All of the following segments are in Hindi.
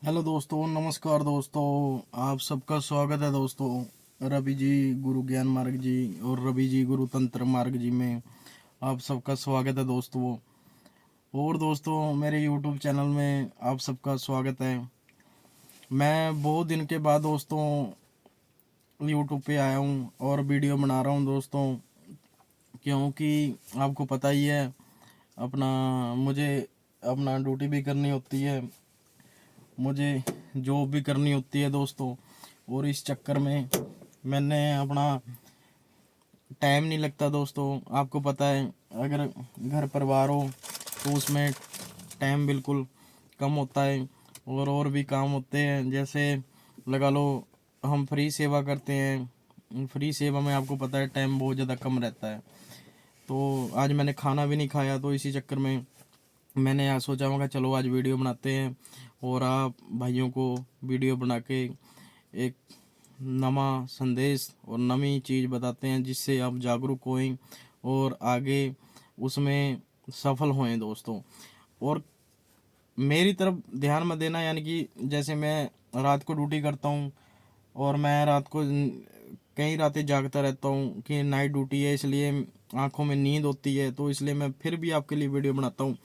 हेलो दोस्तों, नमस्कार दोस्तों। आप सबका स्वागत है दोस्तों। रवि जी गुरु ज्ञान मार्ग जी और रवि जी गुरु तंत्र मार्ग जी में आप सबका स्वागत है दोस्तों। और दोस्तों, मेरे यूट्यूब चैनल में आप सबका स्वागत है। मैं बहुत दिन के बाद दोस्तों यूट्यूब पे आया हूँ और वीडियो बना रहा हूँ दोस्तों, क्योंकि आपको पता ही है अपना मुझे अपना ड्यूटी भी करनी होती है, मुझे जॉब भी करनी होती है दोस्तों। और इस चक्कर में मैंने अपना टाइम नहीं लगता दोस्तों। आपको पता है अगर घर परिवार हो तो उसमें टाइम बिल्कुल कम होता है और भी काम होते हैं। जैसे लगा लो हम फ्री सेवा करते हैं, फ्री सेवा में आपको पता है टाइम बहुत ज़्यादा कम रहता है। तो आज मैंने खाना भी नहीं खाया, तो इसी चक्कर में मैंने आज सोचा होगा चलो आज वीडियो बनाते हैं और आप भाइयों को वीडियो बना के एक नवा संदेश और नई चीज़ बताते हैं जिससे आप जागरूक होएं और आगे उसमें सफल होएं दोस्तों। और मेरी तरफ ध्यान मत देना, यानी कि जैसे मैं रात को ड्यूटी करता हूँ और मैं रात को कई रातें जागता रहता हूँ कि नाइट ड्यूटी है, इसलिए आंखों में नींद होती है, तो इसलिए मैं फिर भी आपके लिए वीडियो बनाता हूँ।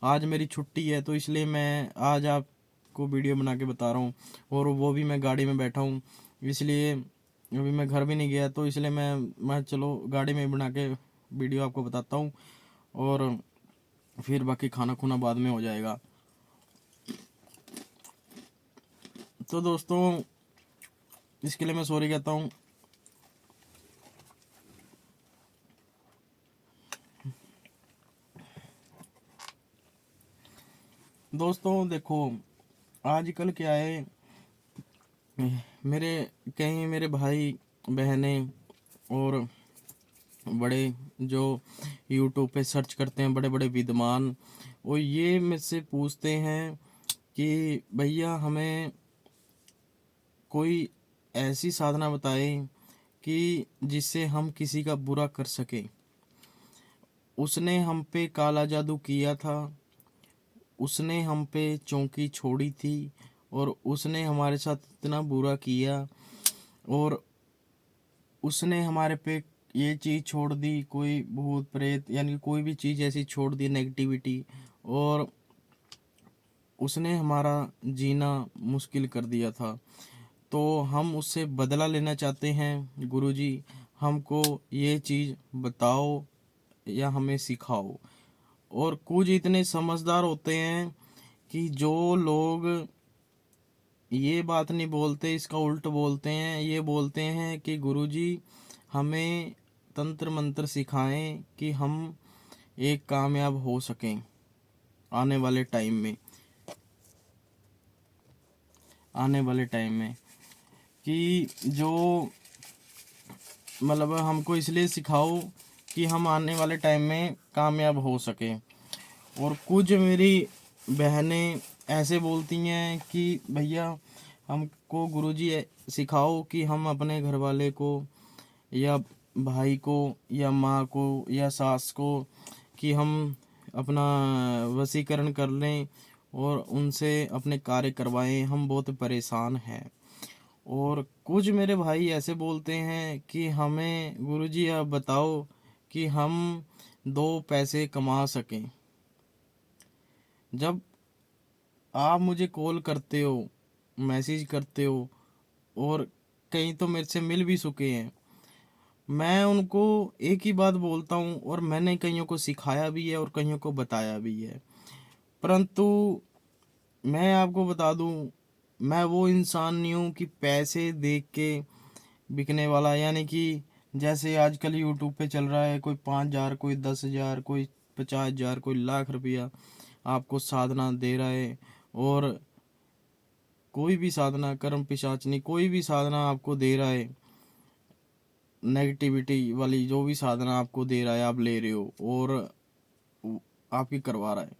आज मेरी छुट्टी है तो इसलिए मैं आज आपको वीडियो बना के बता रहा हूँ, और वो भी मैं गाड़ी में बैठा हूँ, इसलिए अभी मैं घर भी नहीं गया, तो इसलिए मैं चलो गाड़ी में बना के वीडियो आपको बताता हूँ और फिर बाकी खाना खुना बाद में हो जाएगा। तो दोस्तों इसके लिए मैं सॉरी कहता हूँ। दोस्तों देखो, आजकल क्या है, मेरे कई मेरे भाई बहनें और बड़े जो यूट्यूब पे सर्च करते हैं, बड़े बड़े विद्वान, और ये मुझसे पूछते हैं कि भैया हमें कोई ऐसी साधना बताएं कि जिससे हम किसी का बुरा कर सकें। उसने हम पे काला जादू किया था, उसने हम पे चौकी छोड़ी थी और उसने हमारे साथ इतना बुरा किया, और उसने हमारे पे ये चीज़ छोड़ दी, कोई भूत प्रेत यानी कि कोई भी चीज़ ऐसी छोड़ दी नेगेटिविटी, और उसने हमारा जीना मुश्किल कर दिया था। तो हम उससे बदला लेना चाहते हैं गुरुजी, हमको ये चीज़ बताओ या हमें सिखाओ। और कुछ इतने समझदार होते हैं कि जो लोग ये बात नहीं बोलते, इसका उल्ट बोलते हैं, ये बोलते हैं कि गुरुजी हमें तंत्र मंत्र सिखाएं कि हम एक कामयाब हो सकें आने वाले टाइम में, आने वाले टाइम में कि जो मतलब हमको इसलिए सिखाओ कि हम आने वाले टाइम में कामयाब हो सकें। और कुछ मेरी बहनें ऐसे बोलती हैं कि भैया हमको गुरुजी सिखाओ कि हम अपने घर वाले को या भाई को या माँ को या सास को कि हम अपना वशीकरण कर लें और उनसे अपने कार्य करवाएं, हम बहुत परेशान हैं। और कुछ मेरे भाई ऐसे बोलते हैं कि हमें गुरुजी आप बताओ कि हम दो पैसे कमा सकें। जब आप मुझे कॉल करते हो, मैसेज करते हो, और कहीं तो मेरे से मिल भी चुके हैं, मैं उनको एक ही बात बोलता हूँ और मैंने कईयों को सिखाया भी है और कईयों को बताया भी है। परंतु मैं आपको बता दूँ, मैं वो इंसान नहीं हूँ कि पैसे देख के बिकने वाला, यानी कि जैसे आजकल यूट्यूब पे चल रहा है, कोई 5,000, कोई 10,000, कोई 50,000, कोई लाख रुपया आपको साधना दे रहा है। और कोई भी साधना, कर्म पिशाचनी कोई भी साधना आपको दे रहा है, नेगेटिविटी वाली जो भी साधना आपको दे रहा है आप ले रहे हो और आपकी करवा रहा है,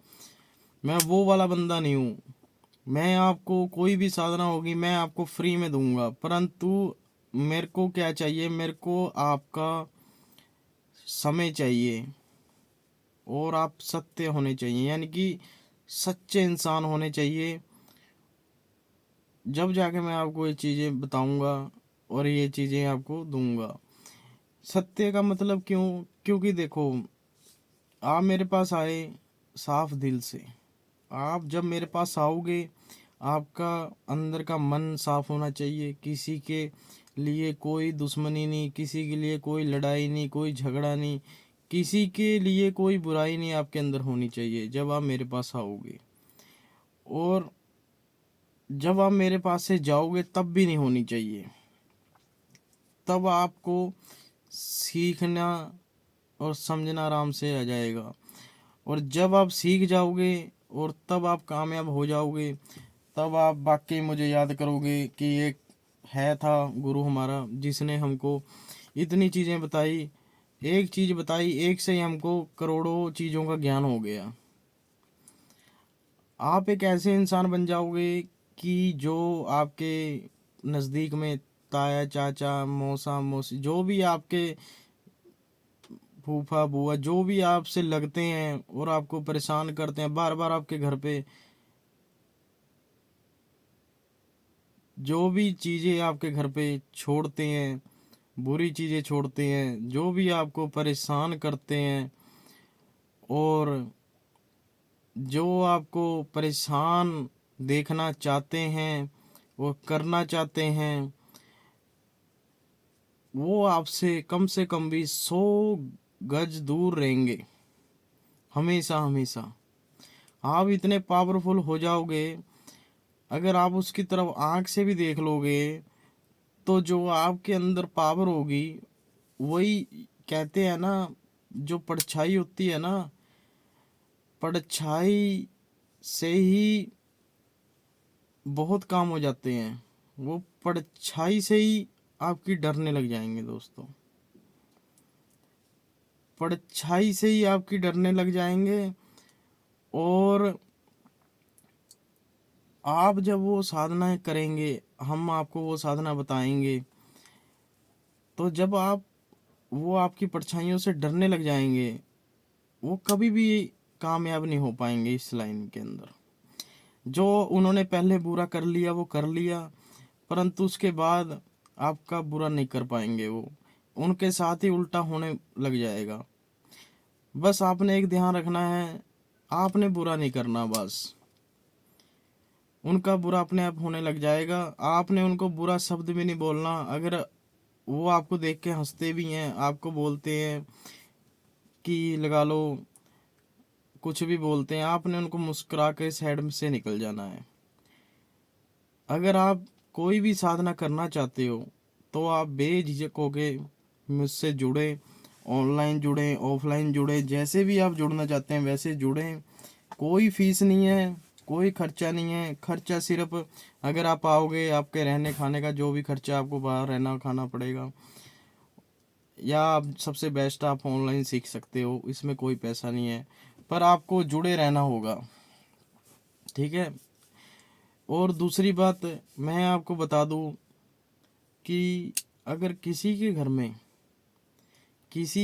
मैं वो वाला बंदा नहीं हूँ। मैं आपको कोई भी साधना होगी मैं आपको फ्री में दूंगा, परंतु मेरे को क्या चाहिए, मेरे को आपका समय चाहिए और आप सत्य होने चाहिए, यानी कि सच्चे इंसान होने चाहिए। जब जाके मैं आपको ये चीज़ें बताऊंगा और ये चीज़ें आपको दूंगा। सत्य का मतलब क्यों? क्योंकि देखो, आप मेरे पास आए साफ दिल से। आप जब मेरे पास आओगे, आपका अंदर का मन साफ होना चाहिए। किसी के लिए कोई दुश्मनी नहीं, किसी के लिए कोई लड़ाई नहीं, कोई झगड़ा नहीं, किसी के लिए कोई बुराई नहीं आपके अंदर होनी चाहिए जब आप मेरे पास आओगे। और जब आप मेरे पास से जाओगे तब भी नहीं होनी चाहिए। तब आपको सीखना और समझना आराम से आ जाएगा। और जब आप सीख जाओगे और तब आप कामयाब हो जाओगे, तब आप वाकई मुझे याद करोगे कि एक है था गुरु हमारा जिसने हमको इतनी चीज़ें बताई। एक चीज़ बताई, एक से ही हमको करोड़ों चीज़ों का ज्ञान हो गया। आप एक ऐसे इंसान बन जाओगे कि जो आपके नज़दीक में ताया चाचा मौसा मौसी जो भी आपके फूफा बुआ जो भी आपसे लगते हैं और आपको परेशान करते हैं बार बार आपके घर पे, जो भी चीज़ें आपके घर पे छोड़ते हैं, बुरी चीज़ें छोड़ते हैं, जो भी आपको परेशान करते हैं और जो आपको परेशान देखना चाहते हैं वो करना चाहते हैं, वो आपसे कम से कम भी 100 गज दूर रहेंगे। हमेशा हमेशा आप इतने पावरफुल हो जाओगे, अगर आप उसकी तरफ आंख से भी देख लोगे तो जो आपके अंदर पावर होगी, वही कहते हैं ना, जो परछाई होती है ना, परछाई से ही बहुत काम हो जाते हैं। वो परछाई से ही आपकी डरने लग जाएंगे दोस्तों। परछाई से ही आपकी डरने लग जाएंगे। और आप जब वो साधनाएं करेंगे, हम आपको वो साधना बताएंगे, तो जब आप वो आपकी परछाइयों से डरने लग जाएंगे, वो कभी भी कामयाब नहीं हो पाएंगे इस लाइन के अंदर। जो उन्होंने पहले बुरा कर लिया वो कर लिया, परंतु उसके बाद आपका बुरा नहीं कर पाएंगे। वो उनके साथ ही उल्टा होने लग जाएगा। बस आपने एक ध्यान रखना है, आपने बुरा नहीं करना, बस उनका बुरा अपने आप होने लग जाएगा। आपने उनको बुरा शब्द भी नहीं बोलना। अगर वो आपको देख के हंसते भी हैं, आपको बोलते हैं कि लगा लो, कुछ भी बोलते हैं, आपने उनको मुस्कुरा के साइड से निकल जाना है। अगर आप कोई भी साधना करना चाहते हो तो आप बेझिझक होके मुझसे जुड़े, ऑनलाइन जुड़े ऑफलाइन जुड़े, जैसे भी आप जुड़ना चाहते हैं वैसे जुड़ें। कोई फीस नहीं है, कोई खर्चा नहीं है। खर्चा सिर्फ अगर आप आओगे, आपके रहने खाने का जो भी खर्चा आपको बाहर रहना खाना पड़ेगा, या आप सबसे बेस्ट आप ऑनलाइन सीख सकते हो, इसमें कोई पैसा नहीं है, पर आपको जुड़े रहना होगा। ठीक है। और दूसरी बात मैं आपको बता दूं कि अगर किसी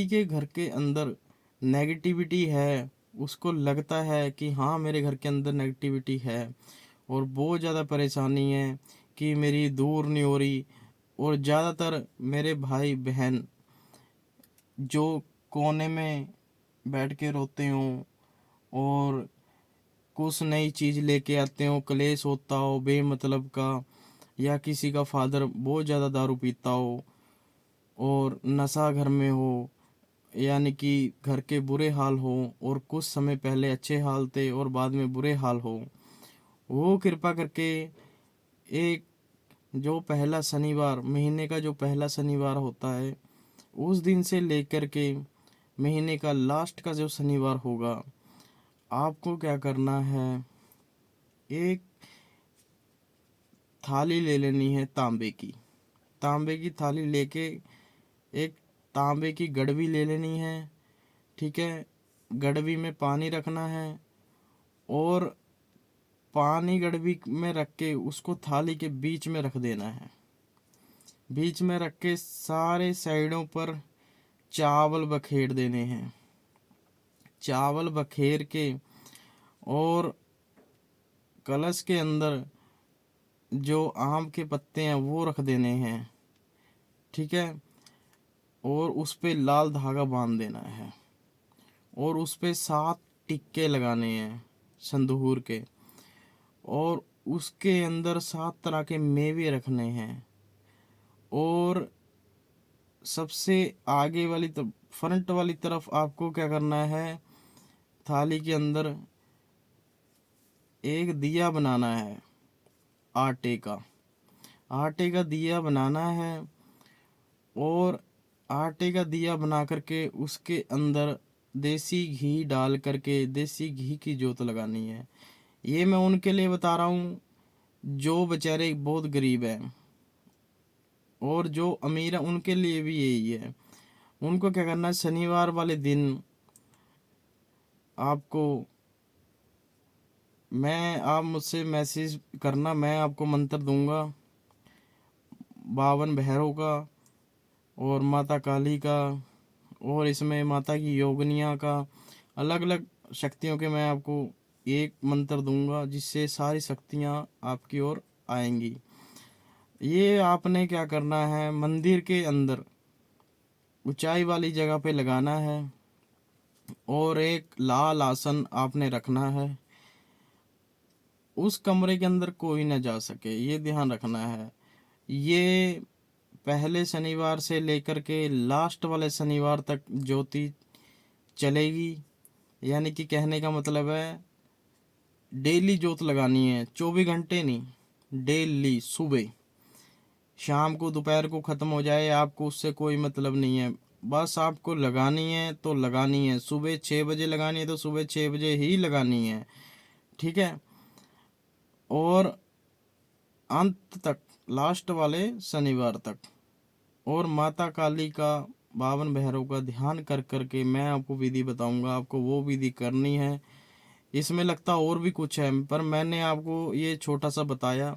के घर के अंदर नेगेटिविटी है, उसको लगता है कि हाँ मेरे घर के अंदर नेगेटिविटी है और बहुत ज़्यादा परेशानी है कि मेरी दूर नहीं हो रही, और ज़्यादातर मेरे भाई बहन जो कोने में बैठ के रोते हों और कुछ नई चीज़ लेके आते हो, क्लेश होता हो बेमतलब का, या किसी का फादर बहुत ज़्यादा दारू पीता हो और नशा घर में हो, यानी कि घर के बुरे हाल हो और कुछ समय पहले अच्छे हाल थे और बाद में बुरे हाल हो, वो कृपा करके एक जो पहला शनिवार, महीने का जो पहला शनिवार होता है, उस दिन से लेकर के महीने का लास्ट का जो शनिवार होगा, आपको क्या करना है, एक थाली ले लेनी है तांबे की। तांबे की थाली लेके एक तांबे की गड़वी ले लेनी है। ठीक है। गड़वी में पानी रखना है और पानी गड़वी में रख के उसको थाली के बीच में रख देना है। बीच में रख के सारे साइडों पर चावल बखेर देने हैं। चावल बखेर के और कलश के अंदर जो आम के पत्ते हैं वो रख देने हैं, ठीक है। और उस पे लाल धागा बांध देना है और उस पे 7 टिक्के लगाने हैं संदूर के, और उसके अंदर 7 तरह के मेवे रखने हैं। और सबसे आगे वाली फ्रंट वाली तरफ आपको क्या करना है, थाली के अंदर एक दिया बनाना है, आटे का दिया बनाना है। और आटे का दिया बना करके उसके अंदर देसी घी डाल करके देसी घी की जोत लगानी है। ये मैं उनके लिए बता रहा हूँ जो बेचारे बहुत गरीब हैं, और जो अमीर है उनके लिए भी यही है। उनको क्या करना है, शनिवार वाले दिन आपको आप मुझसे मैसेज करना, मैं आपको मंत्र दूंगा 52 भैरव का और माता काली का, और इसमें माता की योगनिया का, अलग अलग शक्तियों के मैं आपको एक मंत्र दूंगा जिससे सारी शक्तियाँ आपकी ओर आएंगी। ये आपने क्या करना है, मंदिर के अंदर ऊंचाई वाली जगह पे लगाना है और एक लाल आसन आपने रखना है। उस कमरे के अंदर कोई ना जा सके, ये ध्यान रखना है। ये पहले शनिवार से लेकर के लास्ट वाले शनिवार तक ज्योति चलेगी। यानी कि कहने का मतलब है डेली जोत लगानी है, 24 घंटे नहीं, डेली सुबह शाम को दोपहर को ख़त्म हो जाए, आपको उससे कोई मतलब नहीं है। बस आपको लगानी है तो लगानी है, सुबह 6 बजे लगानी है तो सुबह 6 बजे ही लगानी है, ठीक है। और अंत तक, लास्ट वाले शनिवार तक। और माता काली का 52 भैरव का ध्यान कर करके मैं आपको विधि बताऊंगा, आपको वो विधि करनी है। इसमें लगता और भी कुछ है, पर मैंने आपको ये छोटा सा बताया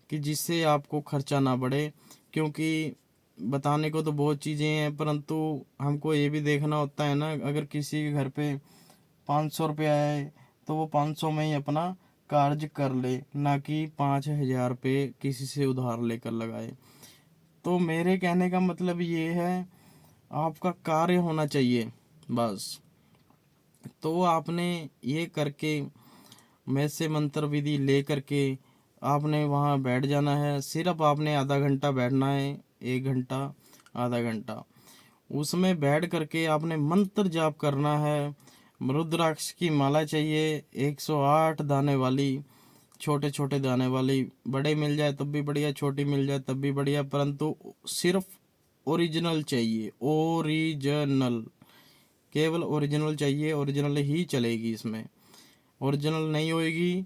कि जिससे आपको खर्चा ना बढ़े, क्योंकि बताने को तो बहुत चीज़ें हैं परंतु हमको ये भी देखना होता है ना। अगर किसी के घर पे 500 रुपया है तो वो 500 में ही अपना कार्य कर ले, ना कि 5000 रुपये किसी से उधार लेकर लगाए। तो मेरे कहने का मतलब ये है, आपका कार्य होना चाहिए बस। तो आपने ये करके मैं से मंत्र विधि ले करके आपने वहाँ बैठ जाना है। सिर्फ आपने आधा घंटा बैठना है, 1 घंटा, आधा घंटा, उसमें बैठ करके आपने मंत्र जाप करना है। रुद्राक्ष की माला चाहिए 108 दाने वाली, छोटे छोटे दाने वाली, बड़े मिल जाए तब भी बढ़िया, छोटी मिल जाए तब भी बढ़िया, परंतु सिर्फ ओरिजिनल चाहिए, ओरिजिनल, केवल ओरिजिनल चाहिए, ओरिजिनल ही चलेगी इसमें। ओरिजिनल नहीं होएगी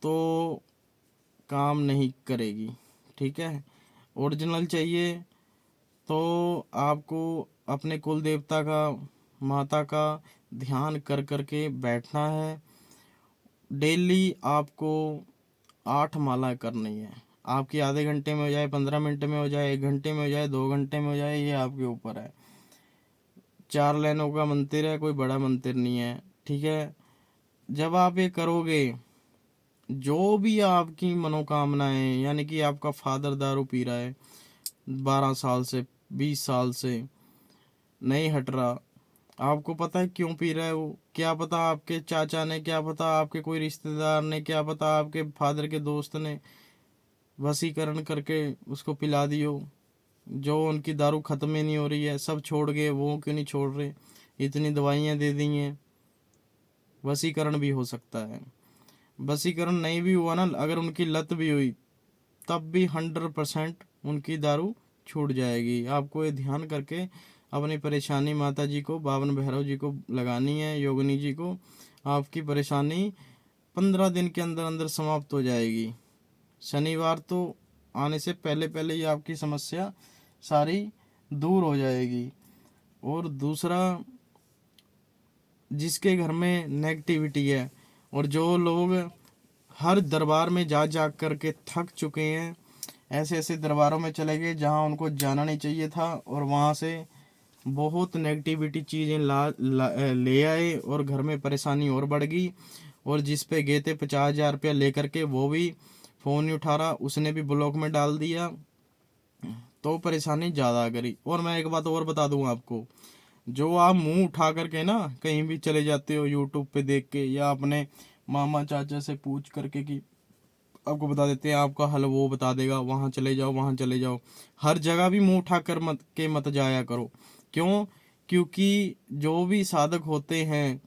तो काम नहीं करेगी, ठीक है। ओरिजिनल चाहिए तो आपको अपने कुल देवता का, माता का ध्यान कर करके बैठना है। डेली आपको 8 माला करनी है। आपकी आधे घंटे में हो जाए, 15 मिनट में हो जाए, 1 घंटे में हो जाए, 2 घंटे में हो जाए, ये आपके ऊपर है। 4 लाइनों का मंदिर है, कोई बड़ा मंदिर नहीं है, ठीक है। जब आप ये करोगे, जो भी आपकी मनोकामनाएं, यानी कि आपका फादर दारू पी रहा है 12 साल से, 20 साल से नहीं हट रहा, आपको पता है क्यों पी रहा है वो? क्या पता आपके चाचा ने, क्या पता आपके कोई रिश्तेदार ने, क्या पता आपके फादर के दोस्त ने वशीकरण करके उसको पिला दियो। जो उनकी दारू ख़त्म ही नहीं हो रही है, सब छोड़ गए, वो क्यों नहीं छोड़ रहे? इतनी दवाइयाँ दे दी हैं। वशीकरण भी हो सकता है। वशीकरण नहीं भी हुआ ना, अगर उनकी लत भी हुई तब भी 100% उनकी दारू छूट जाएगी। आपको ये ध्यान करके अपनी परेशानी माता जी को, 52 भैरव जी को लगानी है, योगिनी जी को। आपकी परेशानी 15 दिन के अंदर अंदर समाप्त हो जाएगी। शनिवार तो आने से पहले पहले ही आपकी समस्या सारी दूर हो जाएगी। और दूसरा, जिसके घर में नेगेटिविटी है और जो लोग हर दरबार में जा जा करके थक चुके हैं, ऐसे ऐसे दरबारों में चले गए जहां उनको जाना नहीं चाहिए था, और वहां से बहुत नेगेटिविटी चीज़ें ले आए और घर में परेशानी और बढ़ गई। और जिस पे गए थे 50,000 रुपया लेकर के, वो भी फ़ोन नहीं उठा रहा, उसने भी ब्लॉक में डाल दिया, तो परेशानी ज़्यादा करी। और मैं एक बात और बता दूँ आपको, जो आप मुंह उठा करके ना कहीं भी चले जाते हो यूट्यूब पे देख के, या अपने मामा चाचा से पूछ करके कि आपको बता देते हैं, आपका हल वो बता देगा, वहाँ चले जाओ वहाँ चले जाओ, हर जगह भी मुंह उठा कर मत जाया करो। क्यों? क्योंकि जो भी साधक होते हैं,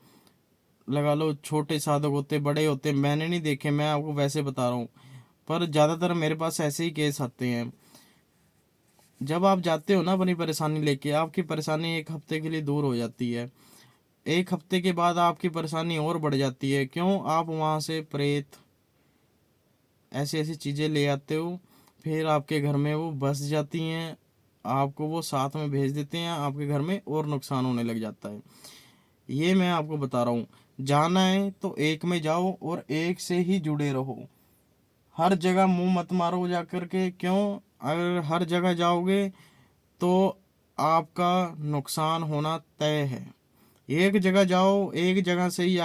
लगा लो छोटे साधक होते बड़े होते, मैंने नहीं देखे, मैं आपको वैसे बता रहा हूँ, पर ज़्यादातर मेरे पास ऐसे ही केस आते हैं। जब आप जाते हो ना अपनी परेशानी लेके, आपकी परेशानी एक हफ्ते के लिए दूर हो जाती है, एक हफ्ते के बाद आपकी परेशानी और बढ़ जाती है। क्यों? आप वहाँ से प्रेत ऐसी ऐसी चीज़ें ले आते हो, फिर आपके घर में वो बस जाती हैं, आपको वो साथ में भेज देते हैं, आपके घर में और नुकसान होने लग जाता है। ये मैं आपको बता रहा हूँ, जाना है तो एक में जाओ और एक से ही जुड़े रहो। हर जगह मुंह मत मारो जा करके। क्यों? अगर हर जगह जाओगे तो आपका नुकसान होना तय है। एक जगह जाओ, एक जगह से ही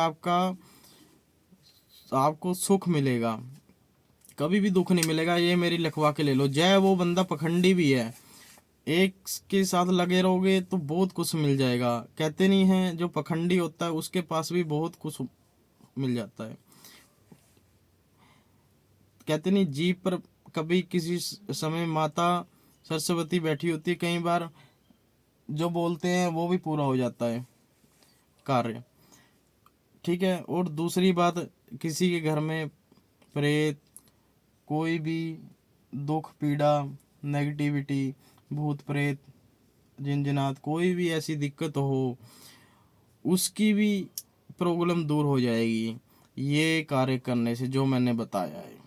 आपको सुख मिलेगा, कभी भी दुख नहीं मिलेगा। ये मेरी लिखवा के ले लो। जय वो बंदा पखंडी भी है, एक के साथ लगे रहोगे तो बहुत कुछ मिल जाएगा। कहते नहीं है, जो पखंडी होता है उसके पास भी बहुत कुछ मिल जाता है। कहते नहीं, जीप पर कभी किसी समय माता सरस्वती बैठी होती है, कई बार जो बोलते हैं वो भी पूरा हो जाता है कार्य। ठीक है। और दूसरी बात, किसी के घर में प्रेत, कोई भी दुख पीड़ा, नेगेटिविटी, भूत प्रेत, जिनजिनात, कोई भी ऐसी दिक्कत हो, उसकी भी प्रॉब्लम दूर हो जाएगी ये कार्य करने से, जो मैंने बताया है।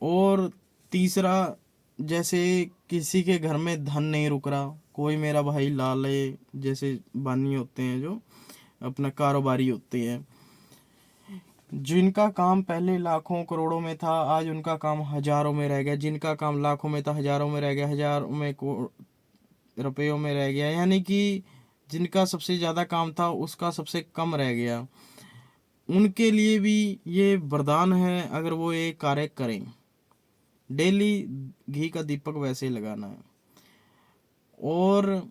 और तीसरा, जैसे किसी के घर में धन नहीं रुक रहा, कोई मेरा भाई लाले जैसे बानी होते हैं, जो अपना कारोबारी होते हैं, जिनका काम पहले लाखों करोड़ों में था, आज उनका काम हजारों में रह गया, जिनका काम लाखों में था हजारों में रह गया, हजारों में रुपयों में रह गया, यानी कि जिनका सबसे ज़्यादा काम था उसका सबसे कम रह गया। उनके लिए भी ये वरदान है, अगर वो ये कार्य करें। डेली घी का दीपक वैसे ही लगाना है। और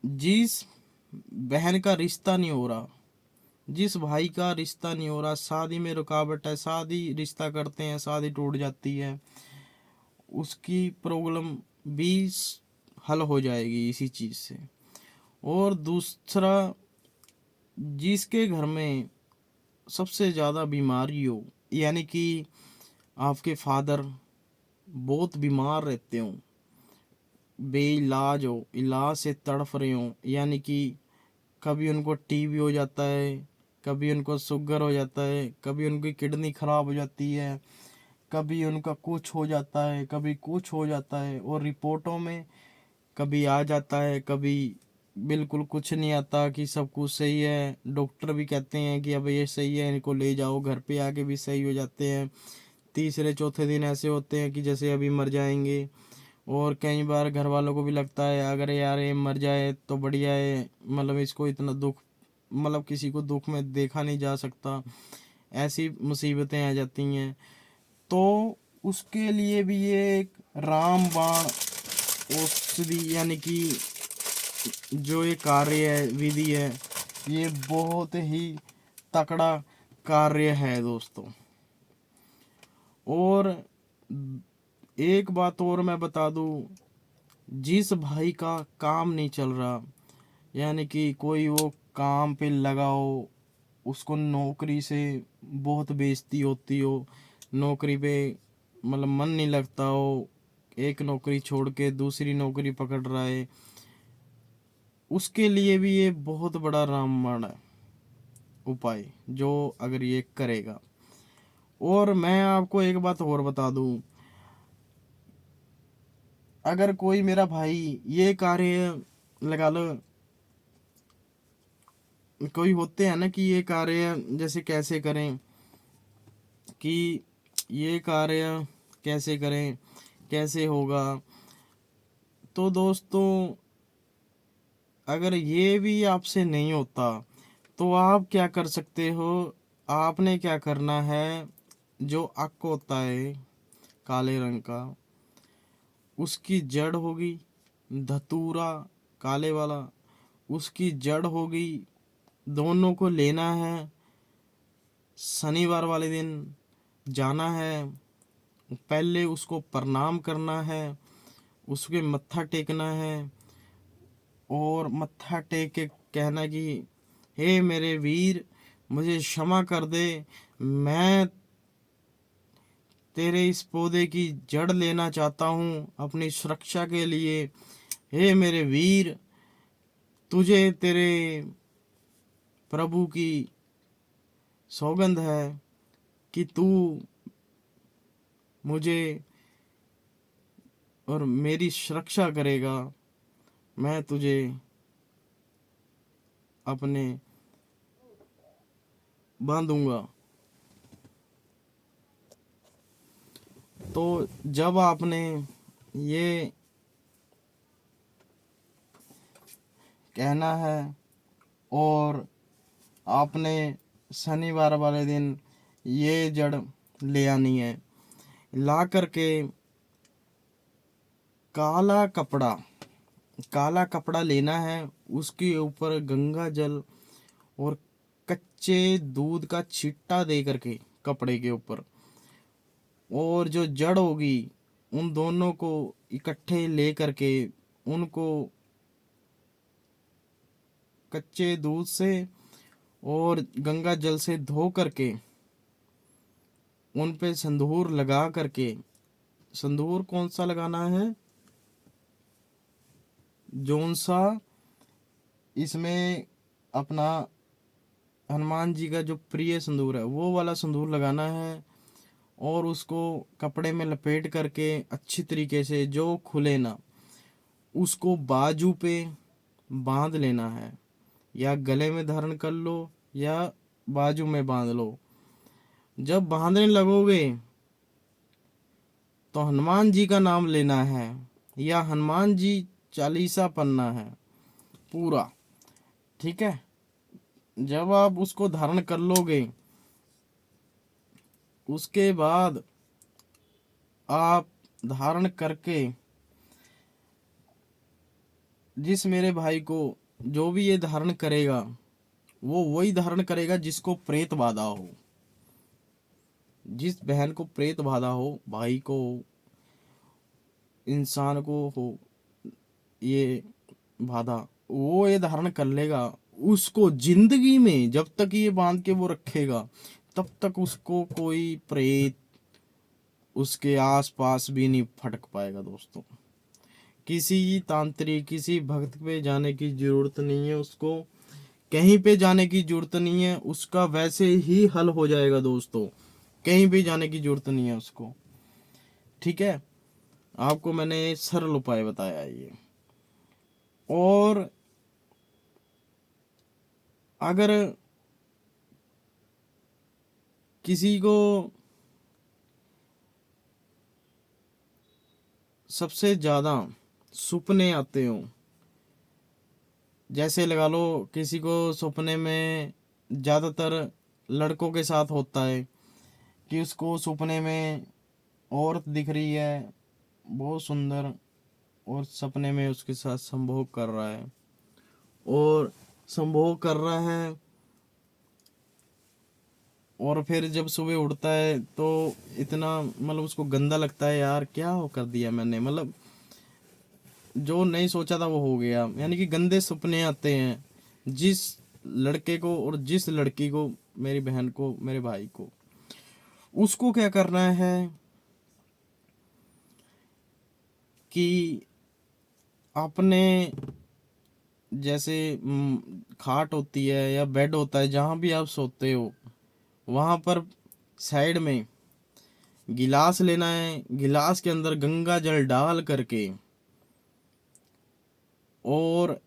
जिस बहन का रिश्ता नहीं हो रहा, जिस भाई का रिश्ता नहीं हो रहा, शादी में रुकावट है, शादी रिश्ता करते हैं शादी टूट जाती है, उसकी प्रॉब्लम भी हल हो जाएगी इसी चीज़ से। और दूसरा, जिसके घर में सबसे ज़्यादा बीमारी हो, यानी कि आपके फादर बहुत बीमार रहते हो, बेइलाज हो, इलाज से तड़फ रहे हो, यानी कि कभी उनको टीबी हो जाता है, कभी उनको शुगर हो जाता है, कभी उनकी किडनी खराब हो जाती है, कभी उनका कुछ हो जाता है, कभी कुछ हो जाता है, और रिपोर्टों में कभी आ जाता है, कभी बिल्कुल कुछ नहीं आता कि सब कुछ सही है। डॉक्टर भी कहते हैं कि अब ये सही है, इनको ले जाओ, घर पे आके भी सही हो जाते हैं। तीसरे चौथे दिन ऐसे होते हैं कि जैसे अभी मर जाएंगे। और कई बार घर वालों को भी लगता है, अगर यार ये मर जाए तो बढ़िया है, मतलब इसको इतना दुख, मतलब किसी को दुख में देखा नहीं जा सकता, ऐसी मुसीबतें आ जाती हैं। तो उसके लिए भी ये एक रामबाण औषधि, यानी कि जो ये कार्य है, विधि है, ये बहुत ही तकड़ा कार्य है दोस्तों। और एक बात और मैं बता दूं, जिस भाई का काम नहीं चल रहा, यानी कि कोई वो काम पे लगा हो, उसको नौकरी से बहुत बेइज्जती होती हो, नौकरी पे मतलब मन नहीं लगता हो, एक नौकरी छोड़ के दूसरी नौकरी पकड़ रहा है, उसके लिए भी ये बहुत बड़ा रामबाण है उपाय, जो अगर ये करेगा। और मैं आपको एक बात और बता दूं, अगर कोई मेरा भाई ये कार्य, लगा लो, कोई होते हैं ना कि ये कार्य जैसे कैसे करें, कि ये कार्य कैसे करें, कैसे होगा, तो दोस्तों अगर ये भी आपसे नहीं होता तो आप क्या कर सकते हो, आपने क्या करना है, जो अक होता है काले रंग का, उसकी जड़ होगी। धतूरा काले वाला, उसकी जड़ होगी। दोनों को लेना है, शनिवार वाले दिन जाना है, पहले उसको प्रणाम करना है, उसके मत्था टेकना है और मत्था टेक के कहना कि हे मेरे वीर, मुझे क्षमा कर दे, मैं तेरे इस पौधे की जड़ लेना चाहता हूँ अपनी सुरक्षा के लिए। हे मेरे वीर, तुझे तेरे प्रभु की सौगंध है कि तू मुझे और मेरी सुरक्षा करेगा, मैं तुझे अपने बांधूंगा। तो जब आपने ये कहना है और आपने शनिवार वाले दिन ये जड़ ले आनी है, ला करके काला कपड़ा लेना है, उसके ऊपर गंगा जल और कच्चे दूध का छिट्टा दे करके कपड़े के ऊपर, और जो जड़ होगी उन दोनों को इकट्ठे ले करके उनको कच्चे दूध से और गंगा जल से धो करके उन पे संदूर लगा करके, संदूर कौन सा लगाना है, जौन सा इसमें अपना हनुमान जी का जो प्रिय संदूर है वो वाला संदूर लगाना है, और उसको कपड़े में लपेट करके अच्छी तरीके से जो खुले ना, उसको बाजू पे बांध लेना है, या गले में धारण कर लो या बाजू में बांध लो। जब बांधने लगोगे तो हनुमान जी का नाम लेना है, या हनुमान जी चालीसा पढ़ना है पूरा। ठीक है। जब आप उसको धारण कर लोगे, उसके बाद आप धारण करके जिस मेरे भाई को जो भी ये धारण करेगा वो वही धारण करेगा जिसको प्रेत बाधा हो। जिस बहन को प्रेत बाधा हो, भाई को, इंसान को हो ये बाधा, वो ये धारण कर लेगा। उसको जिंदगी में जब तक ये बांध के वो रखेगा तब तक उसको कोई प्रेत उसके आसपास भी नहीं फटक पाएगा। दोस्तों, किसी तांत्रिक, किसी भक्त पे जाने की जरूरत नहीं है, उसको कहीं पे जाने की जरूरत नहीं है, उसका वैसे ही हल हो जाएगा। दोस्तों, कहीं भी जाने की जरूरत नहीं है उसको। ठीक है, आपको मैंने सरल उपाय बताया ये। और अगर किसी को सबसे ज्यादा सपने आते हो, जैसे लगा लो किसी को सपने में, ज्यादातर लड़कों के साथ होता है कि उसको सपने में औरत दिख रही है बहुत सुंदर, और सपने में उसके साथ संभोग कर रहा है, और संभोग कर रहा है, और फिर जब सुबह उठता है तो इतना मतलब उसको गंदा लगता है, यार क्या हो कर दिया मैंने, मतलब जो नहीं सोचा था वो हो गया। यानी कि गंदे सपने आते हैं जिस लड़के को और जिस लड़की को, मेरी बहन को, मेरे भाई को। उसको क्या करना है कि अपने जैसे खाट होती है या बेड होता है, जहाँ भी आप सोते हो वहाँ पर साइड में गिलास लेना है। गिलास के अंदर गंगा जल डाल करके और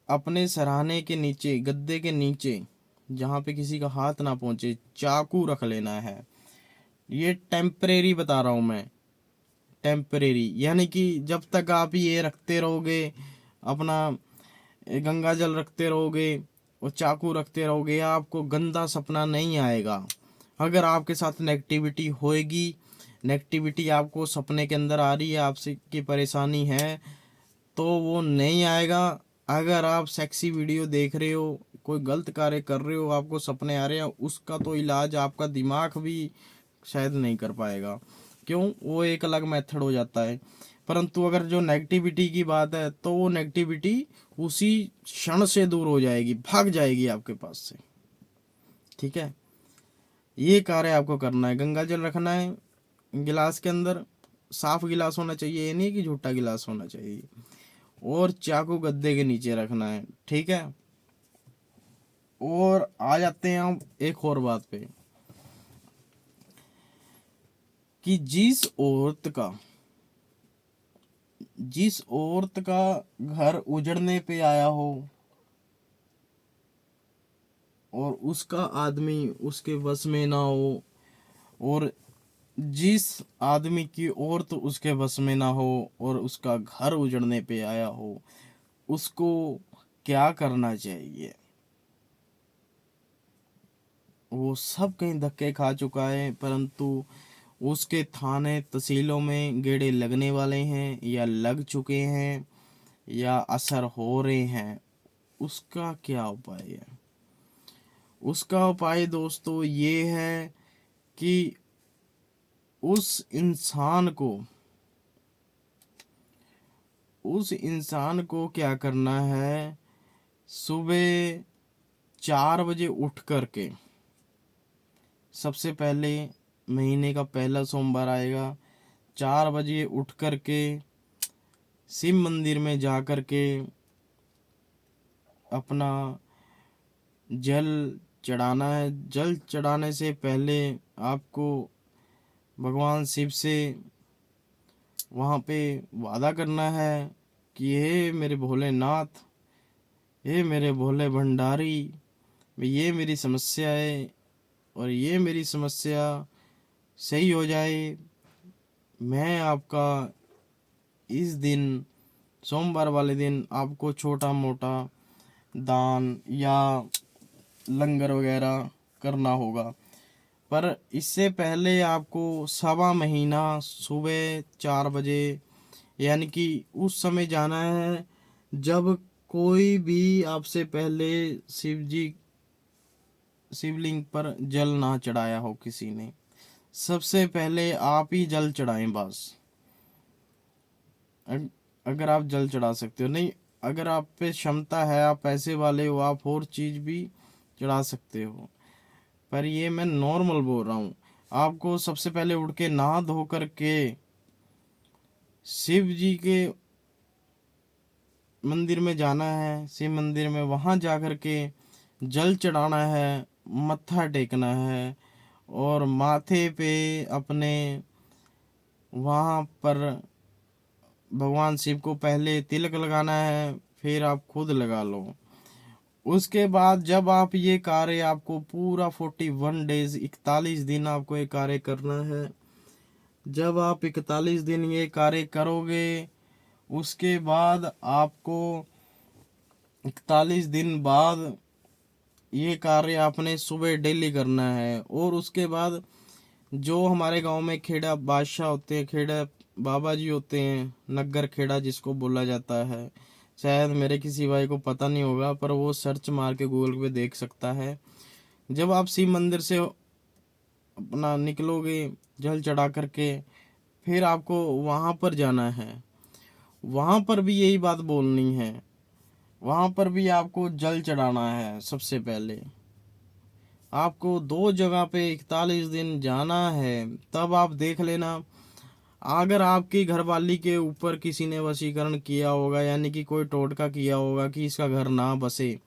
अपने सराहने के नीचे, गद्दे के नीचे, जहाँ पे किसी का हाथ ना पहुंचे, चाकू रख लेना है। ये टेम्परेरी बता रहा हूँ मैं, टेम्परेरी। यानी कि जब तक आप ये रखते रहोगे, अपना गंगा जल रखते रहोगे और चाकू रखते रहोगे, आपको गंदा सपना नहीं आएगा। अगर आपके साथ नेगेटिविटी होएगी, नेगेटिविटी आपको सपने के अंदर आ रही है, आपसे की परेशानी है, तो वो नहीं आएगा। अगर आप सेक्सी वीडियो देख रहे हो, कोई गलत कार्य कर रहे हो, आपको सपने आ रहे हैं, उसका तो इलाज आपका दिमाग भी शायद नहीं कर पाएगा। क्यों? वो एक अलग मेथड हो जाता है। परंतु अगर जो नेगेटिविटी की बात है, तो वो नेगेटिविटी उसी क्षण से दूर हो जाएगी, भाग जाएगी आपके पास से। ठीक है, ये कार्य आपको करना है। गंगा जल रखना है गिलास के अंदर, साफ गिलास होना चाहिए, ये नहीं कि झूठा गिलास होना चाहिए। और चाकू गद्दे के नीचे रखना है। ठीक है, और आ जाते हैं हम एक और बात पे, कि जिस औरत का घर उजड़ने पे आया हो और उसका आदमी उसके बस में ना हो, और जिस आदमी की औरत उसके बस में ना हो और उसका घर उजड़ने पे आया हो, उसको क्या करना चाहिए? वो सब कहीं धक्के खा चुका है, परंतु उसके थाने तहसीलों में गेड़े लगने वाले हैं या लग चुके हैं या असर हो रहे हैं। उसका क्या उपाय है? उसका उपाय दोस्तों ये है कि उस इंसान को क्या करना है, सुबह 4 बजे उठ करके, सबसे पहले महीने का पहला सोमवार आएगा, 4 बजे उठ करके शिव मंदिर में जा करके अपना जल चढ़ाना है। जल चढ़ाने से पहले आपको भगवान शिव से वहाँ पे वादा करना है कि हे मेरे भोलेनाथ, हे मेरे भोले भंडारी, ये मेरी समस्या है और ये मेरी समस्या सही हो जाए। मैं आपका इस दिन, सोमवार वाले दिन, आपको छोटा मोटा दान या लंगर वगैरह करना होगा। पर इससे पहले आपको 1.25 महीना सुबह 4 बजे, यानी कि उस समय जाना है जब कोई भी आपसे पहले शिवलिंग पर जल ना चढ़ाया हो किसी ने। सबसे पहले आप ही जल चढ़ाएं बस। अगर आप जल चढ़ा सकते हो, नहीं अगर आप पे क्षमता है, आप पैसे वाले हो, आप और चीज़ भी चढ़ा सकते हो, पर ये मैं नॉर्मल बोल रहा हूँ। आपको सबसे पहले उठ के नहा धो करके शिव जी के मंदिर में जाना है, शिव मंदिर में वहाँ जा कर के जल चढ़ाना है, मत्था टेकना है, और माथे पे अपने वहाँ पर भगवान शिव को पहले तिलक लगाना है, फिर आप खुद लगा लो। उसके बाद जब आप ये कार्य, आपको पूरा 41 डेज, 41 दिन आपको ये कार्य करना है। जब आप 41 दिन ये कार्य करोगे, उसके बाद आपको 41 दिन बाद ये कार्य आपने सुबह डेली करना है। और उसके बाद जो हमारे गांव में खेड़ा बादशाह होते हैं, खेड़ा बाबा जी होते हैं, नग्गर खेड़ा जिसको बोला जाता है, शायद मेरे किसी भाई को पता नहीं होगा, पर वो सर्च मार के गूगल पे देख सकता है। जब आप शिव मंदिर से अपना निकलोगे जल चढ़ा करके, फिर आपको वहाँ पर जाना है। वहाँ पर भी यही बात बोलनी है, वहाँ पर भी आपको जल चढ़ाना है। सबसे पहले आपको 2 जगह पे 41 दिन जाना है। तब आप देख लेना, अगर आपकी घरवाली के ऊपर किसी ने वशीकरण किया होगा, यानी कि कोई टोटका किया होगा कि इसका घर ना बसे,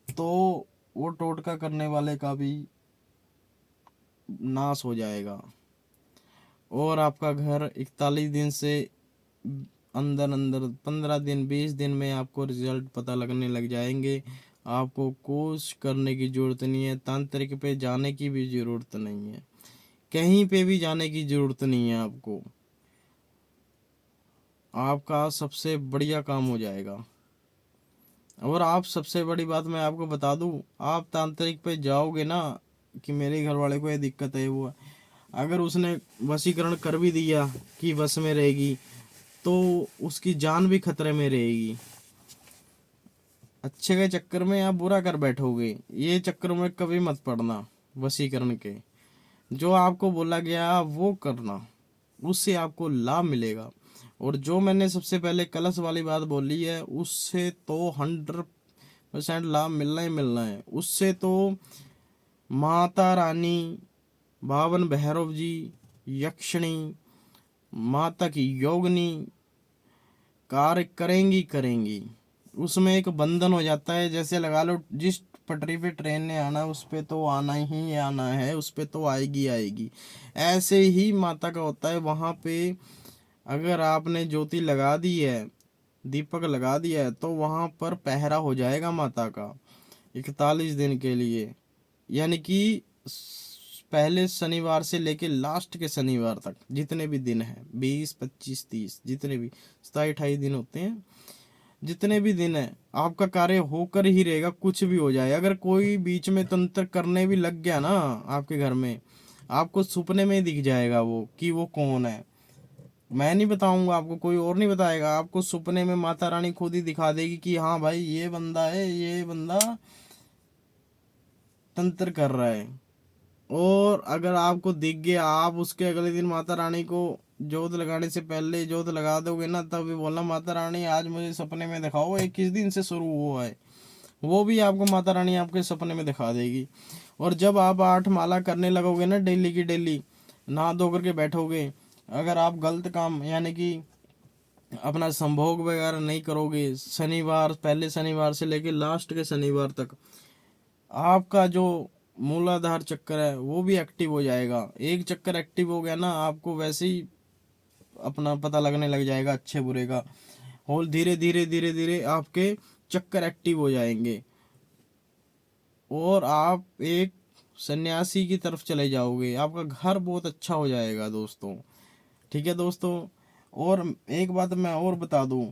तो वो टोटका करने वाले का भी नाश हो जाएगा और आपका घर 41 दिन से अंदर अंदर 15 दिन 20 दिन में आपको रिजल्ट पता लगने लग जाएंगे। आपको कुछ करने की ज़रूरत नहीं है, तांत्रिक पे जाने की भी ज़रूरत नहीं है, कहीं पे भी जाने की ज़रूरत नहीं है आपको। आपका सबसे बढ़िया काम हो जाएगा। और आप, सबसे बड़ी बात मैं आपको बता दूं, आप तांत्रिक पे जाओगे ना, कि मेरे घर वाले को ये दिक्कत है वो है। अगर उसने वशीकरण कर भी दिया कि वश में रहेगी, तो उसकी जान भी खतरे में रहेगी। अच्छे के चक्कर में आप बुरा कर बैठोगे, ये चक्कर में कभी मत पड़ना। वशीकरण के जो आपको बोला गया वो करना, उससे आपको लाभ मिलेगा। और जो मैंने सबसे पहले कलश वाली बात बोली है, उससे तो 100% लाभ मिलना ही मिलना है। उससे तो माता रानी, बावन भैरव जी, यक्षिणी माता की योगिनी कार्य करेंगी करेंगी। उसमें एक बंधन हो जाता है, जैसे लगा लो जिस पटरी पे ट्रेन ने आना है उस पे तो आना ही आना है, उस पे तो आएगी आएगी। ऐसे ही माता का होता है। वहाँ पे अगर आपने ज्योति लगा दी है, दीपक लगा दिया है, तो वहाँ पर पहरा हो जाएगा माता का 41 दिन के लिए। यानी कि पहले शनिवार से लेके लास्ट के शनिवार तक जितने भी दिन हैं, 20 25 30 जितने भी 27 28 दिन होते हैं, जितने भी दिन है आपका कार्य होकर ही रहेगा। कुछ भी हो जाए, अगर कोई बीच में तंत्र करने भी लग गया ना आपके घर में, आपको सपने में दिख जाएगा वो कि वो कौन है। मैं नहीं बताऊंगा आपको, कोई और नहीं बताएगा आपको। सपने में माता रानी खुद ही दिखा देगी कि हाँ भाई ये बंदा है, ये बंदा तंत्र कर रहा है। और अगर आपको दिख गया, आप उसके अगले दिन माता रानी को जोत लगाने से पहले जोत लगा दोगे ना, तब भी बोलना माता रानी आज मुझे सपने में दिखाओ, 21 दिन से शुरू हुआ है। वो भी आपको माता रानी आपके सपने में दिखा देगी। और जब आप 8 माला करने लगोगे ना, डेली की डेली नहा धो करके बैठोगे, अगर आप गलत काम यानी कि अपना संभोग वगैरह नहीं करोगे, शनिवार पहले शनिवार से लेके लास्ट के शनिवार तक आपका जो मूलाधार चक्कर है वो भी एक्टिव हो जाएगा। एक चक्कर एक्टिव हो गया ना, आपको वैसे ही अपना पता लगने लग जाएगा अच्छे बुरे का। और धीरे धीरे धीरे धीरे आपके चक्कर एक्टिव हो जाएंगे और आप एक सन्यासी की तरफ चले जाओगे। आपका घर बहुत अच्छा हो जाएगा दोस्तों। ठीक है दोस्तों। और एक बात मैं और बता दूं,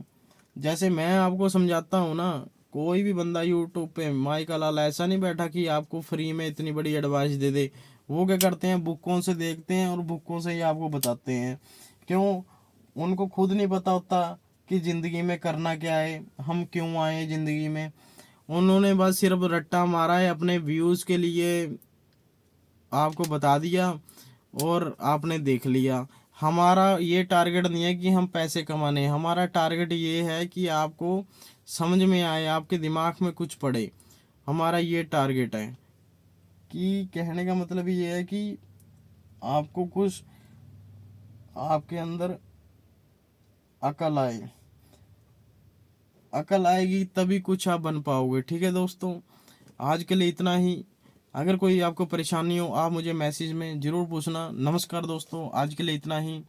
जैसे मैं आपको समझाता हूँ ना, कोई भी बंदा यूट्यूब पे माई का लाल ऐसा नहीं बैठा कि आपको फ्री में इतनी बड़ी एडवाइस दे दे। वो क्या करते हैं, बुकों से देखते हैं और बुकों से ही आपको बताते हैं। क्यों? उनको खुद नहीं पता होता कि ज़िंदगी में करना क्या है, हम क्यों आए हैं ज़िंदगी में। उन्होंने बस सिर्फ रट्टा मारा है अपने व्यूज़ के लिए, आपको बता दिया और आपने देख लिया। हमारा ये टारगेट नहीं है कि हम पैसे कमाने, हमारा टारगेट ये है कि आपको समझ में आए, आपके दिमाग में कुछ पड़े। हमारा ये टारगेट है। कि कहने का मतलब ये है कि आपको कुछ आपके अंदर अकल आए, अकल आएगी तभी कुछ आप बन पाओगे। ठीक है दोस्तों, आज के लिए इतना ही। अगर कोई आपको परेशानी हो आप मुझे मैसेज में ज़रूर पूछना। नमस्कार दोस्तों, आज के लिए इतना ही।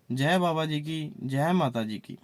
जय बाबा जी की, जय माता जी की।